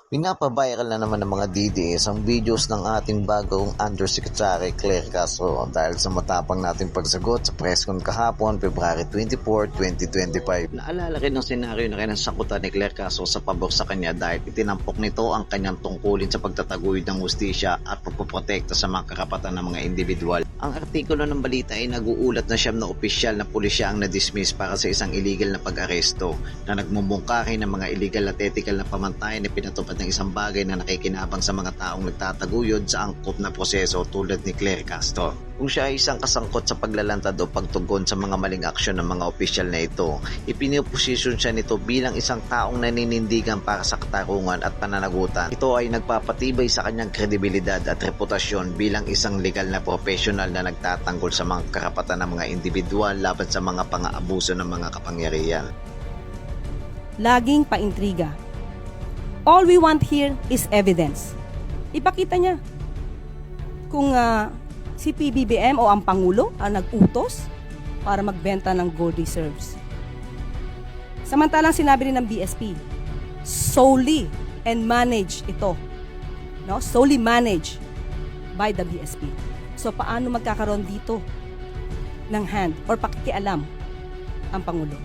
Pinapaviral na naman ng mga DDS ang videos ng ating bagong Undersecretary Claire Castro dahil sa matapang nating pagsagot sa press con kahapon, February 24, 2025. Naalala rin ang senaryo na kinasakutan ni Claire Castro sa pabor sa kanya dahil itinampok nito ang kanyang tungkulin sa pagtataguyod ng hustisya at pagpoprotekta sa mga karapatan ng mga individual. Ang artikulo ng balita ay nag-uulat na siyam na opisyal na pulisya ang na-dismiss para sa isang illegal na pag-aresto na nagmumungkahi ng mga illegal at ethical na pamantayan na pinatupad ng isang bagay na nakikinabang sa mga taong nagtataguyod sa angkop na proseso tulad ni Claire Castro. Kung siya ay isang kasangkot sa paglalantad o pagtugon sa mga maling aksyon ng mga opisyal na ito, ipiniposisyon siya nito bilang isang taong naninindigan para sa katarungan at pananagutan. Ito ay nagpapatibay sa kanyang kredibilidad at reputasyon bilang isang legal na profesional na nagtatanggol sa mga karapatan ng mga individual laban sa mga pang-aabuso ng mga kapangyarihan. Laging paintriga. All we want here is evidence. Ipakita niya kung si PBBM o ang Pangulo ang nag-utos para magbenta ng gold reserves. Samantalang sinabi rin ng BSP, solely and manage ito. No? Solely managed by the BSP. So paano magkakaroon dito ng hand or pakikialam ang Pangulo?